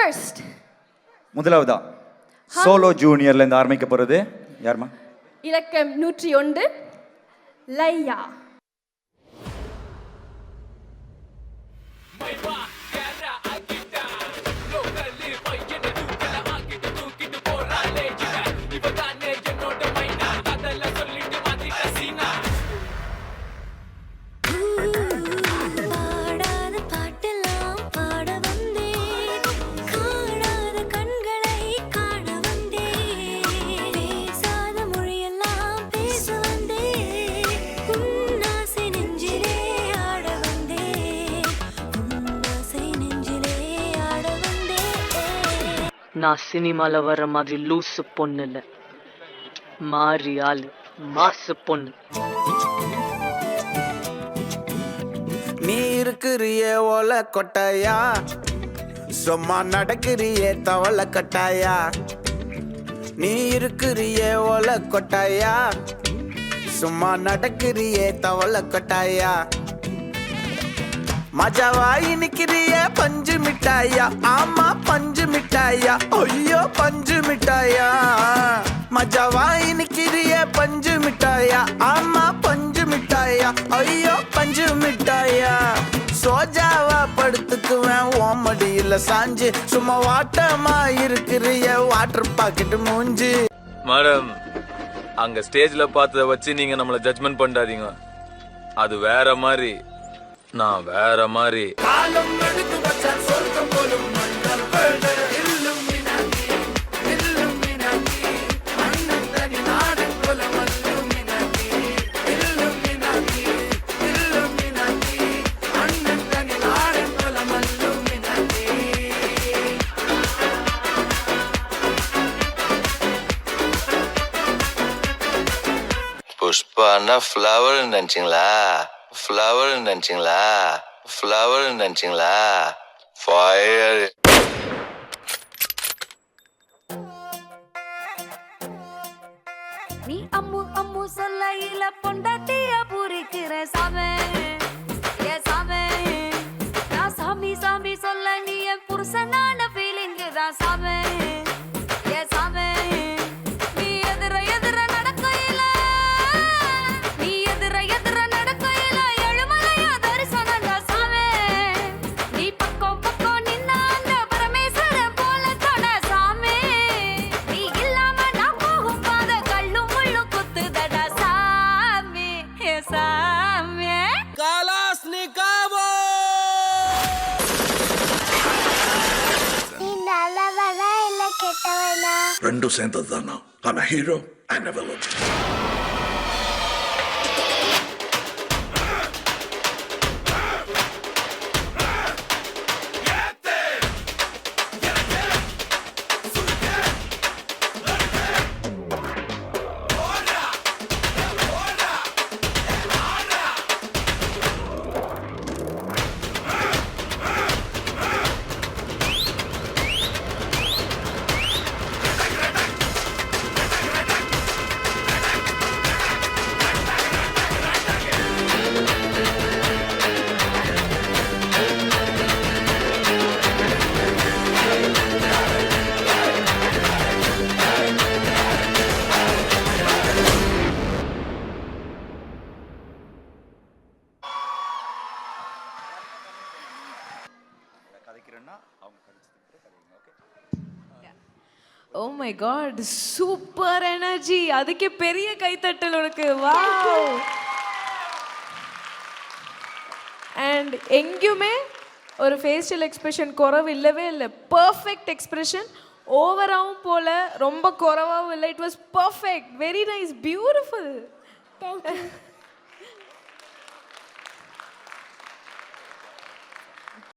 First முதலாவதா solo ஜூனியர்ல இருந்து ஆரம்பிக்க போறது யாருமா? இலக்கம் 101 லையா. நான் சினிமால வர மாதிரி லூசு பொண்ணு இல்ல, மாறி ஆளு, மாசு பொண்ணு. நீ இருக்கிறியே ஓல கொட்டாயா, சும்மா நடக்கிறியே தவள கட்டாயா. நீ இருக்கிறியே ஓல கொட்டாயா, சும்மா நடக்கிறியே தவள கொட்டாயா. மஜாவாயி நிக்கிறிய பஞ்சு மிட்டாயா, ஆமா பஞ்சு மிட்டாயா, ஐயோ பஞ்சு மிட்டாயா. மஜாவாயி நிக்கிறிய பஞ்சு மிட்டாயா, ஆமா பஞ்சு மிட்டாயா, ஐயோ பஞ்சு மிட்டாயா. சோஜாவா படுத்துக்குவேன் ஓமடியில சாஞ்சு, சும்மா வாட்டமா இருக்கிறிய வாட்டர் பாக்கெட் மூஞ்சி. மேடம், அங்க ஸ்டேஜ்ல பார்த்தத வச்சு நீங்க நம்மள ஜட்ஜ்மெண்ட் பண்ணாதீங்க. அது வேற மாதிரி, நான் வேற மாதிரி. புஷ்பான்னா ஃப்ளவர் நினைச்சிங்களா? ஃப்ளவர் நினைச்சிங்களா? ஃப்ளவர் நினைச்சிங்களா? ஃபயர். நீ அம்மு அம்மு சொல்லையில பொண்டாட்டிய பூரிக்கிற சாமி, ஏ சாமி. நான் சாமி சாமி சொல்ல நீ என் புருஷனான ஃபீலிங் தான் சாமி, ஏ சாமி. நீ எதிர எதிர நடக்கையில, நீ எதிர எதிர நடக்கையில எழுமலையா தரிசனம் தான் சாமி. நீ பக்கம் பக்கம் நின்ன அந்த பரமேஸ்வரன் போல தொட சாமி. நீ இல்லாம நான் போகும் பாத கல்லும் முள்ளும் குத்துதடா சாமி, ஏ சாமி. கலாஸ்னிகாவோ நீ நல்லவனா இல்ல கெட்டவனா? ரெண்டும் சேர்ந்தது தானா? I'm a hero and a villain. கதைக்கிறேன்னா அவங்க கதைச்சதுக்கு கதைங்க. Okay. Oh my God, super energy. அதுக்கே பெரிய கைத்தட்டல் உனக்கு. வாவ். அண்ட் எங்கேயுமே ஒரு ஃபேஷியல் எக்ஸ்பிரஷன் குறவு இல்லவே இல்லை. Perfect expression. ஓவராகவும் போல, ரொம்ப குறவாகவும் இல்லை. It was perfect. Very nice, beautiful. Thank you.